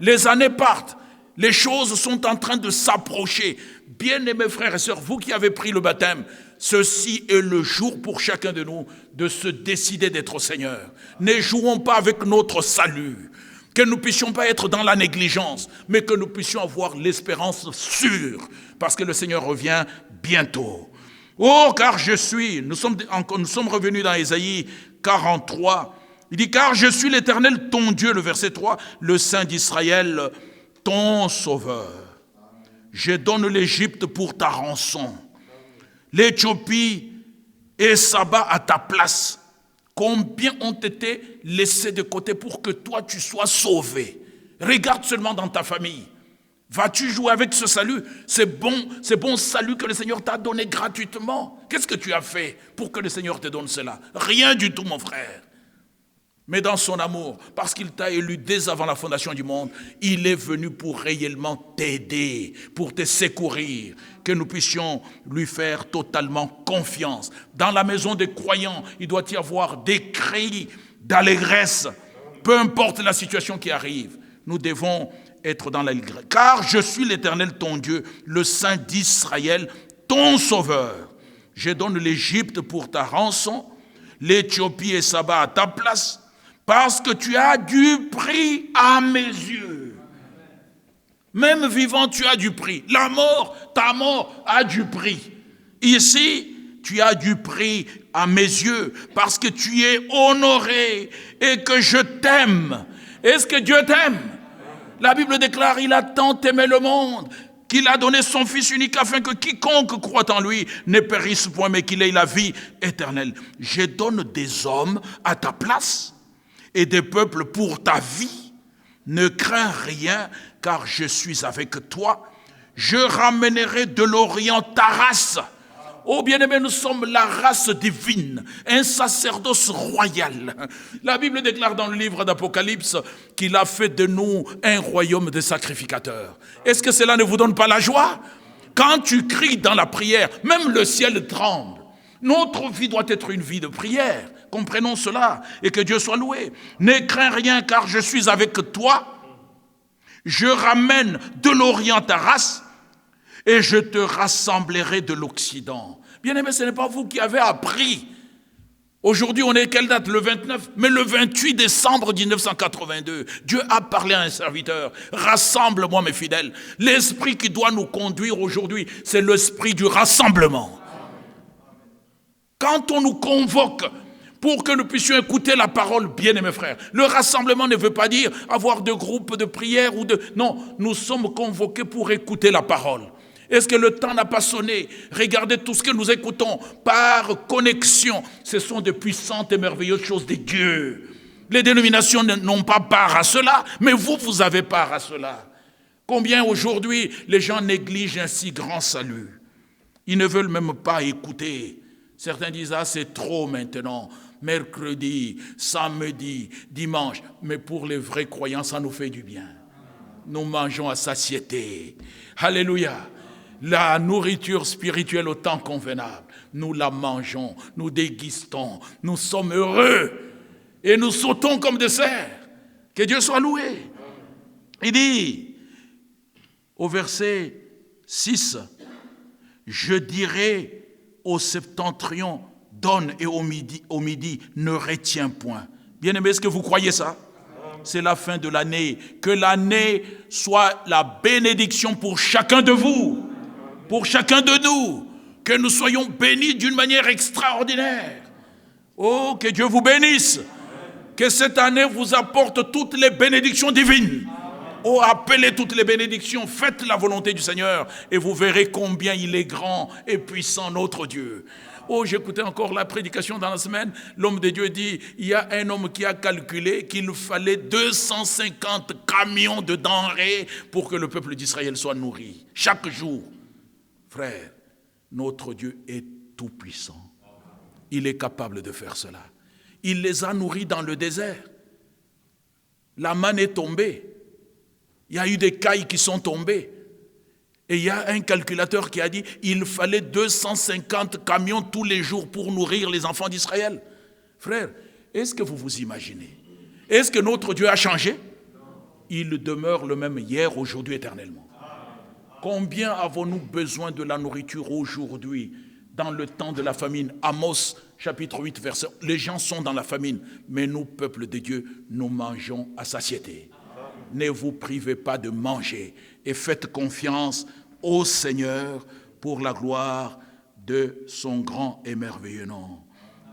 [SPEAKER 2] Les années partent. Les choses sont en train de s'approcher. Bien-aimés frères et sœurs, vous qui avez pris le baptême, ceci est le jour pour chacun de nous de se décider d'être au Seigneur. Ne jouons pas avec notre salut. Que nous ne puissions pas être dans la négligence, mais que nous puissions avoir l'espérance sûre, parce que le Seigneur revient bientôt. Oh, car nous sommes revenus dans Ésaïe 43, il dit, car je suis l'Éternel, ton Dieu, le verset 3, le Saint d'Israël, ton Sauveur. Je donne l'Égypte pour ta rançon, l'Éthiopie et Saba à ta place. Combien ont été laissés de côté pour que toi tu sois sauvé? Regarde seulement dans ta famille. Vas-tu jouer avec ce salut? C'est bon salut que le Seigneur t'a donné gratuitement. Qu'est-ce que tu as fait pour que le Seigneur te donne cela? Rien du tout, mon frère. Mais dans son amour, parce qu'il t'a élu dès avant la fondation du monde, il est venu pour réellement t'aider, pour te secourir, que nous puissions lui faire totalement confiance. Dans la maison des croyants, il doit y avoir des cris d'allégresse, peu importe la situation qui arrive. Nous devons être dans l'allégresse. Car je suis l'Éternel ton Dieu, le Saint d'Israël, ton Sauveur. Je donne l'Égypte pour ta rançon, l'Éthiopie et Saba à ta place, parce que tu as du prix à mes yeux. Même vivant, tu as du prix. La mort, ta mort a du prix. Ici, tu as du prix à mes yeux, parce que tu es honoré et que je t'aime. Est-ce que Dieu t'aime? La Bible déclare, il a tant aimé le monde, qu'il a donné son Fils unique afin que quiconque croit en lui ne périsse point, mais qu'il ait la vie éternelle. Je donne des hommes à ta place et des peuples pour ta vie. Ne crains rien, car je suis avec toi. Je ramènerai de l'Orient ta race. Oh bien-aimés, nous sommes la race divine, un sacerdoce royal. La Bible déclare dans le livre d'Apocalypse qu'il a fait de nous un royaume de sacrificateurs. Est-ce que cela ne vous donne pas la joie? Quand tu cries dans la prière, même le ciel tremble. Notre vie doit être une vie de prière. Comprenons cela et que Dieu soit loué. Ne crains rien, car je suis avec toi. Je ramène de l'Orient ta race et je te rassemblerai de l'Occident. Bien-aimé, ce n'est pas vous qui avez appris. Aujourd'hui, on est quelle date? Le 29, mais le 28 décembre 1982, Dieu a parlé à un serviteur. Rassemble-moi mes fidèles. L'esprit qui doit nous conduire aujourd'hui, c'est l'esprit du rassemblement. Quand on nous convoque pour que nous puissions écouter la parole, bien-aimés frères, le rassemblement ne veut pas dire avoir de groupes de prière ou de... Non, nous sommes convoqués pour écouter la parole. Est-ce que le temps n'a pas sonné? Regardez tout ce que nous écoutons par connexion. Ce sont de puissantes et merveilleuses choses de Dieu. Les dénominations n'ont pas part à cela, mais vous avez part à cela. Combien aujourd'hui les gens négligent un si grand salut? Ils ne veulent même pas écouter. Certains disent, ah c'est trop maintenant, mercredi, samedi, dimanche. Mais pour les vrais croyants, ça nous fait du bien. Nous mangeons à satiété. Alléluia. La nourriture spirituelle au temps convenable, nous la mangeons, nous dégustons, nous sommes heureux et nous sautons comme des cerfs. Que Dieu soit loué. Il dit au verset 6, je dirai au septentrion, donne, et au midi, ne retiens point. Bien-aimés, est-ce que vous croyez ça? C'est la fin de l'année. Que l'année soit la bénédiction pour chacun de vous. Pour chacun de nous, que nous soyons bénis d'une manière extraordinaire. Oh, que Dieu vous bénisse. Que cette année vous apporte toutes les bénédictions divines. Oh, appelez toutes les bénédictions, faites la volonté du Seigneur et vous verrez combien il est grand et puissant, notre Dieu. Oh, j'écoutais encore la prédication dans la semaine. L'homme de Dieu dit, il y a un homme qui a calculé qu'il fallait 250 camions de denrées pour que le peuple d'Israël soit nourri. Chaque jour. Frère, notre Dieu est tout puissant. Il est capable de faire cela. Il les a nourris dans le désert. La manne est tombée. Il y a eu des cailles qui sont tombées. Et il y a un calculateur qui a dit il fallait 250 camions tous les jours pour nourrir les enfants d'Israël. Frère, est-ce que vous vous imaginez? Est-ce que notre Dieu a changé? Il demeure le même hier, aujourd'hui, éternellement. Combien avons-nous besoin de la nourriture aujourd'hui, dans le temps de la famine? Amos, chapitre 8, verset. Les gens sont dans la famine, mais nous, peuple de Dieu, nous mangeons à satiété. Ne vous privez pas de manger et faites confiance au Seigneur pour la gloire de son grand et merveilleux nom.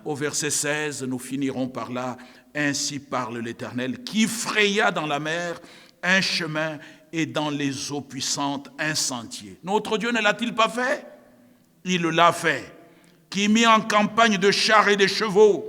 [SPEAKER 2] Au verset 16, nous finirons par là. Ainsi parle l'Éternel, qui fraya dans la mer un chemin et dans les eaux puissantes un sentier. Notre Dieu ne l'a-t-il pas fait? Il l'a fait. Qui mit en campagne de chars et de chevaux,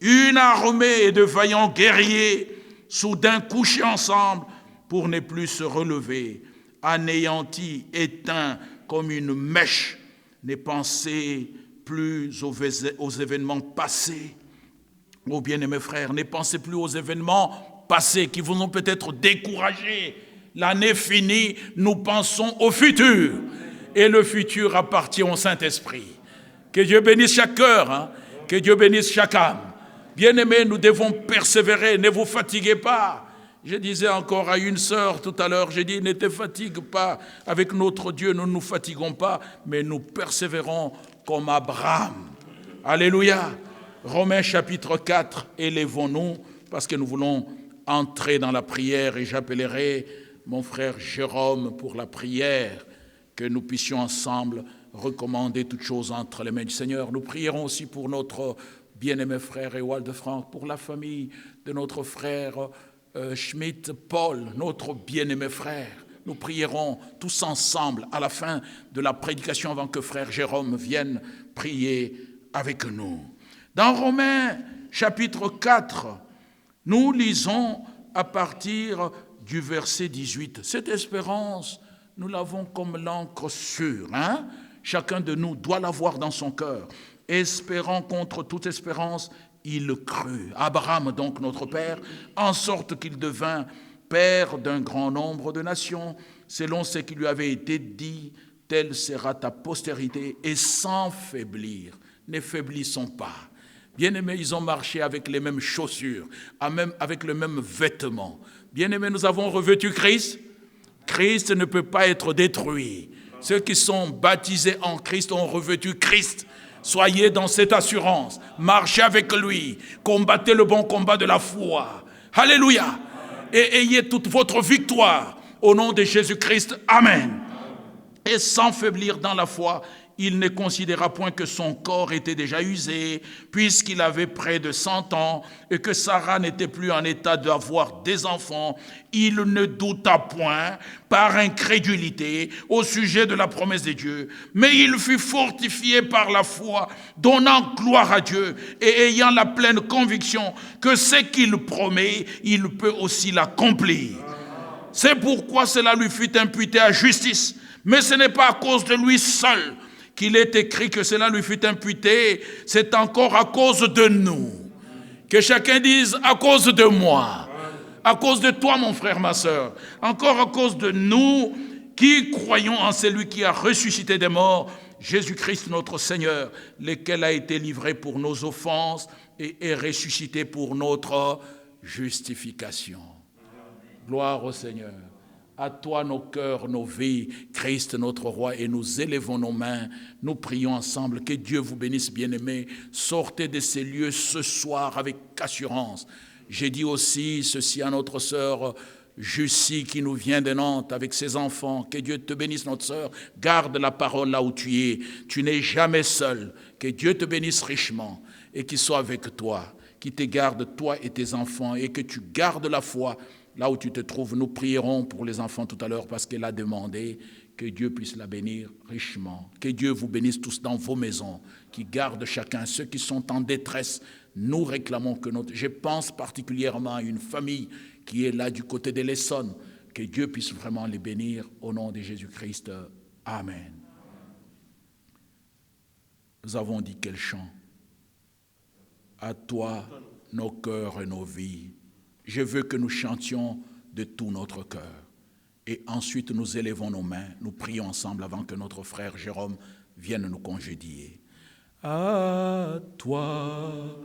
[SPEAKER 2] une armée de vaillants guerriers, soudain couchés ensemble pour ne plus se relever, anéantis, éteints comme une mèche, ne pensez plus aux événements passés. Oh bien-aimés frères, ne pensez plus aux événements passés qui vous ont peut-être découragé. L'année finie, nous pensons au futur. Et le futur appartient au Saint-Esprit. Que Dieu bénisse chaque cœur, que Dieu bénisse chaque âme. Bien-aimés, nous devons persévérer, ne vous fatiguez pas. Je disais encore à une sœur tout à l'heure, j'ai dit, ne te fatigue pas, avec notre Dieu, nous ne nous fatiguons pas, mais nous persévérons comme Abraham. Alléluia. Romains chapitre 4, élevons-nous, parce que nous voulons entrer dans la prière, et j'appellerai mon frère Jérôme pour la prière, que nous puissions ensemble recommander toutes choses entre les mains du Seigneur. Nous prierons aussi pour notre bien-aimé frère Ewald Franck, pour la famille de notre frère Schmidt Paul, notre bien-aimé frère. Nous prierons tous ensemble à la fin de la prédication avant que frère Jérôme vienne prier avec nous. Dans Romains chapitre 4, nous lisons à partir du verset 18. Cette espérance, nous l'avons comme l'encre sûre. Chacun de nous doit l'avoir dans son cœur. Espérant contre toute espérance, il crut. Abraham, donc notre père, en sorte qu'il devint père d'un grand nombre de nations, selon ce qui lui avait été dit, telle sera ta postérité, et sans faiblir. Ne faiblissons pas. Bien-aimés, ils ont marché avec les mêmes chaussures, avec le même vêtement. Bien-aimés, nous avons revêtu Christ. Christ ne peut pas être détruit. Ceux qui sont baptisés en Christ ont revêtu Christ. Soyez dans cette assurance. Marchez avec lui. Combattez le bon combat de la foi. Alléluia. Et ayez toute votre victoire au nom de Jésus-Christ. Amen. Et sans faiblir dans la foi, il ne considéra point que son corps était déjà usé, puisqu'il avait près de 100 ans, et que Sarah n'était plus en état d'avoir des enfants. Il ne douta point, par incrédulité, au sujet de la promesse de Dieu, mais il fut fortifié par la foi, donnant gloire à Dieu, et ayant la pleine conviction que ce qu'il promet, il peut aussi l'accomplir. C'est pourquoi cela lui fut imputé à justice, mais ce n'est pas à cause de lui seul qu'il est écrit que cela lui fut imputé, c'est encore à cause de nous. Que chacun dise, à cause de moi, à cause de toi mon frère, ma soeur, encore à cause de nous qui croyons en celui qui a ressuscité des morts, Jésus-Christ notre Seigneur, lequel a été livré pour nos offenses et est ressuscité pour notre justification. Gloire au Seigneur. À toi nos cœurs, nos vies, Christ notre roi, et nous élevons nos mains, nous prions ensemble, que Dieu vous bénisse bien-aimés, sortez de ces lieux ce soir avec assurance. J'ai dit aussi ceci à notre sœur Jussie qui nous vient de Nantes avec ses enfants, que Dieu te bénisse notre sœur, garde la parole là où tu es, tu n'es jamais seul, que Dieu te bénisse richement et qu'il soit avec toi, qu'il te garde toi et tes enfants et que tu gardes la foi. Là où tu te trouves, nous prierons pour les enfants tout à l'heure parce qu'elle a demandé que Dieu puisse la bénir richement. Que Dieu vous bénisse tous dans vos maisons, qui garde chacun. Ceux qui sont en détresse, nous réclamons que je pense particulièrement à une famille qui est là du côté de l'Essonne. Que Dieu puisse vraiment les bénir au nom de Jésus-Christ. Amen. Nous avons dit quel chant? À toi, nos cœurs et nos vies. Je veux que nous chantions de tout notre cœur. Et ensuite, nous élevons nos mains, nous prions ensemble avant que notre frère Jérôme vienne nous congédier. À toi,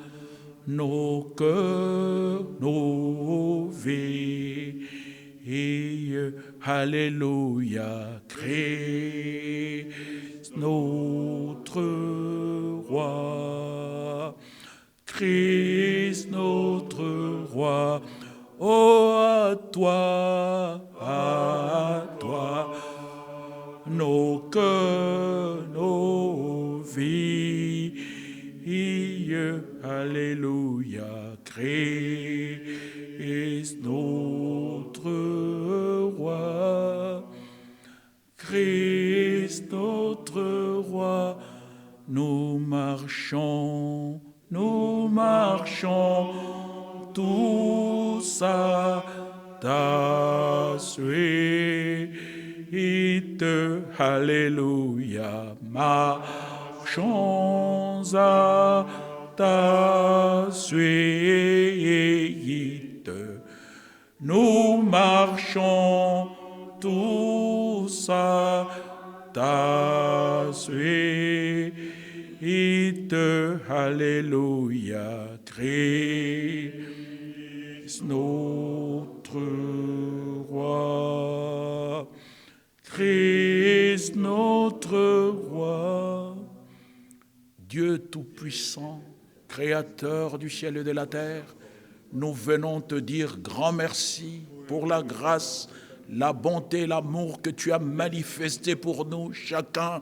[SPEAKER 2] nos cœurs, nos vies, alléluia, Christ notre roi. Christ notre roi, oh à toi, nos cœurs, nos vies, alléluia, Christ notre roi, Christ notre roi, nous marchons tous à ta suite. Alléluia, marchons à ta suite. Nous marchons tous à ta suite. Alléluia. Christ notre roi. Christ notre roi. Dieu Tout-Puissant, Créateur du ciel et de la terre, nous venons te dire grand merci pour la grâce, la bonté, l'amour que tu as manifesté pour nous, chacun.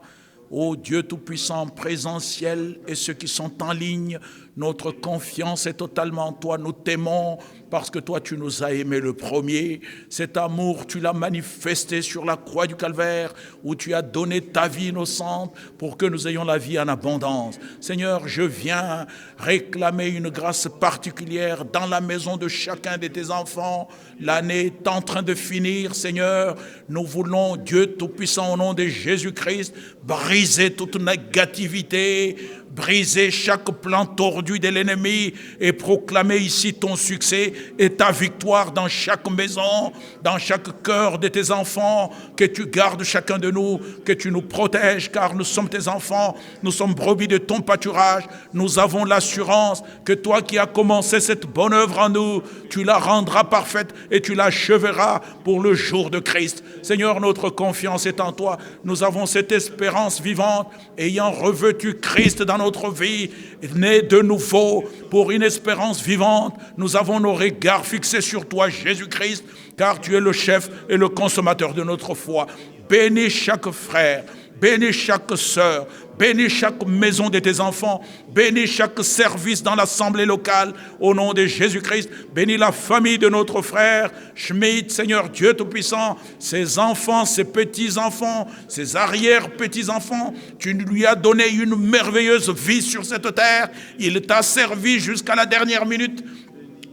[SPEAKER 2] Ô Dieu Tout-Puissant, présentiel et ceux qui sont en ligne, notre confiance est totalement en toi. Nous t'aimons parce que toi, tu nous as aimés le premier. Cet amour, tu l'as manifesté sur la croix du Calvaire, où tu as donné ta vie innocente pour que nous ayons la vie en abondance. Seigneur, je viens réclamer une grâce particulière dans la maison de chacun de tes enfants. L'année est en train de finir, Seigneur. Nous voulons, Dieu Tout-Puissant, au nom de Jésus-Christ, briser toute négativité, briser chaque plan tordu de l'ennemi et proclamer ici ton succès et ta victoire dans chaque maison, dans chaque cœur de tes enfants, que tu gardes chacun de nous, que tu nous protèges, car nous sommes tes enfants, nous sommes brebis de ton pâturage, nous avons l'assurance que toi qui as commencé cette bonne œuvre en nous, tu la rendras parfaite et tu l'acheveras pour le jour de Christ. Seigneur, notre confiance est en toi, nous avons cette espérance vivante, ayant revêtu Christ dans notre vie, né de nouveau pour une espérance vivante. Nous avons nos regards fixés sur toi, Jésus-Christ, car tu es le chef et le consommateur de notre foi. Bénis chaque frère, bénis chaque sœur, bénis chaque maison de tes enfants, bénis chaque service dans l'assemblée locale, au nom de Jésus-Christ. Bénis la famille de notre frère Schmidt, Seigneur Dieu Tout-Puissant, ses enfants, ses petits-enfants, ses arrière-petits-enfants. Tu lui as donné une merveilleuse vie sur cette terre. Il t'a servi jusqu'à la dernière minute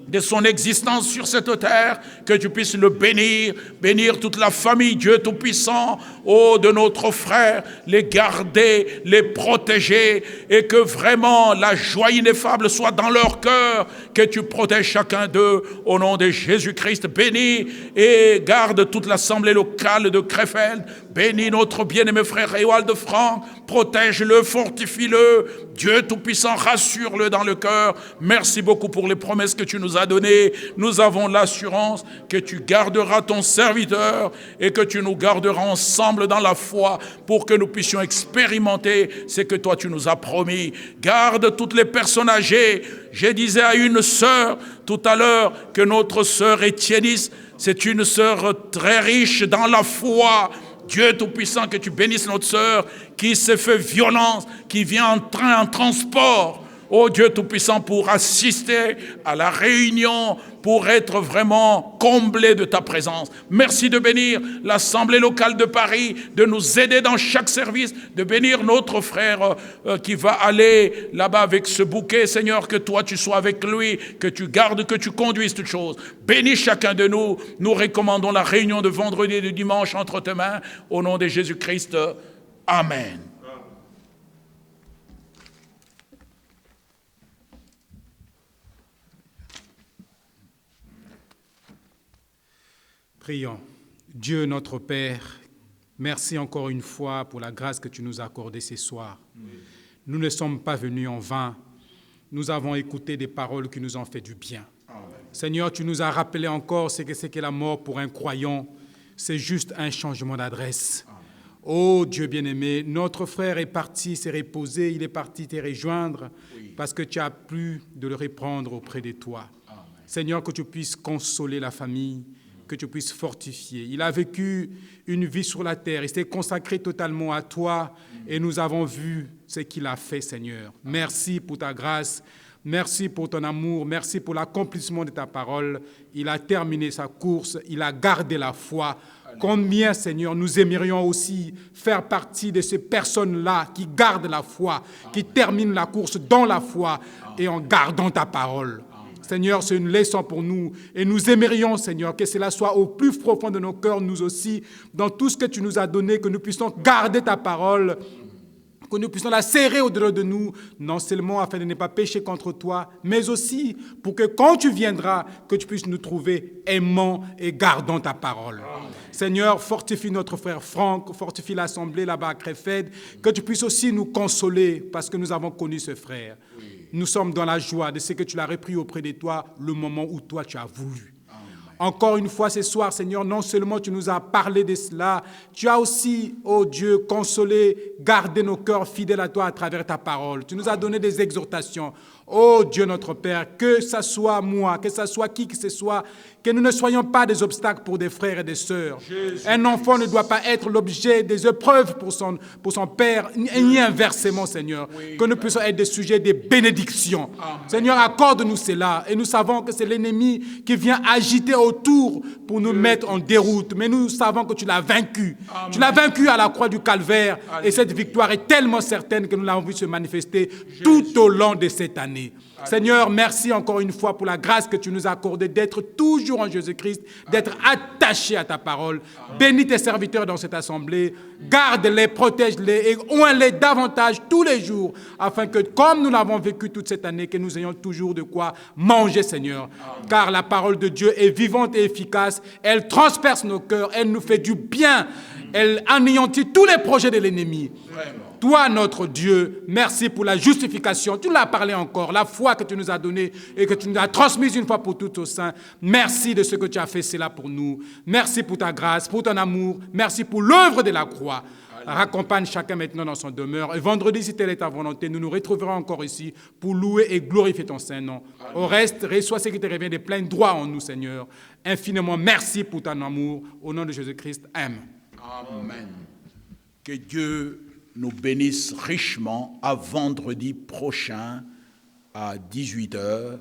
[SPEAKER 2] de son existence sur cette terre, que tu puisses le bénir, bénir toute la famille, Dieu Tout-Puissant, oh, de notre frère, les garder, les protéger, et que vraiment la joie ineffable soit dans leur cœur, que tu protèges chacun d'eux, au nom de Jésus-Christ. Bénis et garde toute l'assemblée locale de Krefeld, bénis notre bien-aimé frère Ewald Franck, protège-le, fortifie-le, Dieu Tout-Puissant, rassure-le dans le cœur. Merci beaucoup pour les promesses que tu nous as données. Nous avons l'assurance que tu garderas ton serviteur et que tu nous garderas ensemble dans la foi pour que nous puissions expérimenter ce que toi tu nous as promis. Garde toutes les personnes âgées. Je disais à une sœur tout à l'heure que notre sœur Étiennis, c'est une sœur très riche dans la foi. Dieu Tout-Puissant, que tu bénisses notre sœur qui s'est fait violence, qui vient en train, en transport. Oh Dieu Tout-Puissant, pour assister à la réunion, pour être vraiment comblé de ta présence. Merci de bénir l'Assemblée locale de Paris, de nous aider dans chaque service, de bénir notre frère qui va aller là-bas avec ce bouquet. Seigneur, que toi tu sois avec lui, que tu gardes, que tu conduises toutes choses. Bénis chacun de nous. Nous recommandons la réunion de vendredi et de dimanche entre tes mains. Au nom de Jésus-Christ. Amen.
[SPEAKER 3] Prions. Dieu notre Père, merci encore une fois pour la grâce que tu nous as accordée ce soir. Nous ne sommes pas venus en vain. Nous avons écouté des paroles qui nous ont fait du bien. Amen. Seigneur, tu nous as rappelé encore ce qu'est la mort pour un croyant. C'est juste un changement d'adresse. Oh Dieu bien-aimé, notre frère est parti s'est reposer, il est parti te rejoindre parce que tu as plu de le reprendre auprès de toi. Amen. Seigneur, que tu puisses consoler la famille, que tu puisses fortifier. Il a vécu une vie sur la terre, il s'est consacré totalement à toi et nous avons vu ce qu'il a fait, Seigneur. Merci pour ta grâce, merci pour ton amour, merci pour l'accomplissement de ta parole. Il a terminé sa course, il a gardé la foi. Combien, Seigneur, nous aimerions aussi faire partie de ces personnes-là qui gardent la foi, qui terminent la course dans la foi et en gardant ta parole. Seigneur, c'est une leçon pour nous et nous aimerions, Seigneur, que cela soit au plus profond de nos cœurs, nous aussi, dans tout ce que tu nous as donné, que nous puissions garder ta parole que nous puissions la serrer au-delà de nous, non seulement afin de ne pas pécher contre toi, mais aussi pour que quand tu viendras, que tu puisses nous trouver aimants et gardant ta parole. Amen. Seigneur, fortifie notre frère Franck, fortifie l'assemblée là-bas à Krefeld, que tu puisses aussi nous consoler parce que nous avons connu ce frère. Oui. Nous sommes dans la joie de ce que tu l'as repris auprès de toi le moment où toi tu as voulu. Encore une fois ce soir, Seigneur, non seulement tu nous as parlé de cela, tu as aussi, oh Dieu, consolé, gardé nos cœurs fidèles à toi à travers ta parole. Tu nous as donné des exhortations. Oh Dieu notre Père, que ce soit moi, que ce soit qui que ce soit, que nous ne soyons pas des obstacles pour des frères et des sœurs. Un enfant ne doit pas être l'objet des épreuves pour son père, ni inversement, Seigneur. Que nous puissions être des sujets de bénédiction. Seigneur, accorde-nous cela. Et nous savons que c'est l'ennemi qui vient agiter autour pour nous mettre en déroute. Mais nous savons que tu l'as vaincu. Amen. Tu l'as vaincu à la croix du Calvaire. Amen. Et cette victoire est tellement certaine que nous l'avons vu se manifester tout au long de cette année. Seigneur, merci encore une fois pour la grâce que tu nous as accordée d'être toujours en Jésus-Christ, d'être attachés à ta parole. Bénis tes serviteurs dans cette assemblée, garde-les, protège-les et oins-les davantage tous les jours, afin que, comme nous l'avons vécu toute cette année, que nous ayons toujours de quoi manger, Seigneur. Car la parole de Dieu est vivante et efficace, elle transperce nos cœurs, elle nous fait du bien, elle anéantit tous les projets de l'ennemi. Vraiment. Toi, notre Dieu, merci pour la justification. Tu l'as parlé encore, la foi que tu nous as donnée et que tu nous as transmise une fois pour toutes au sein. Merci de ce que tu as fait cela pour nous. Merci pour ta grâce, pour ton amour. Merci pour l'œuvre de la croix. Raccompagne chacun maintenant dans son demeure. Et vendredi, si telle est ta volonté, nous nous retrouverons encore ici pour louer et glorifier ton Saint-Nom. Au reste, reçois ce qui te revient de plein droit en nous, Seigneur. Infiniment merci pour ton amour. Au nom de Jésus-Christ, Amen.
[SPEAKER 2] Amen. Que Dieu nous bénisse richement à vendredi prochain à 18h.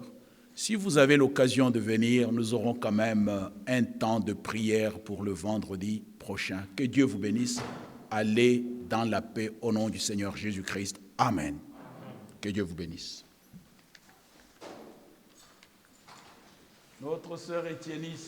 [SPEAKER 2] Si vous avez l'occasion de venir, nous aurons quand même un temps de prière pour le vendredi prochain. Que Dieu vous bénisse. Allez dans la paix au nom du Seigneur Jésus-Christ. Amen. Que Dieu vous bénisse. Notre sœur Étienne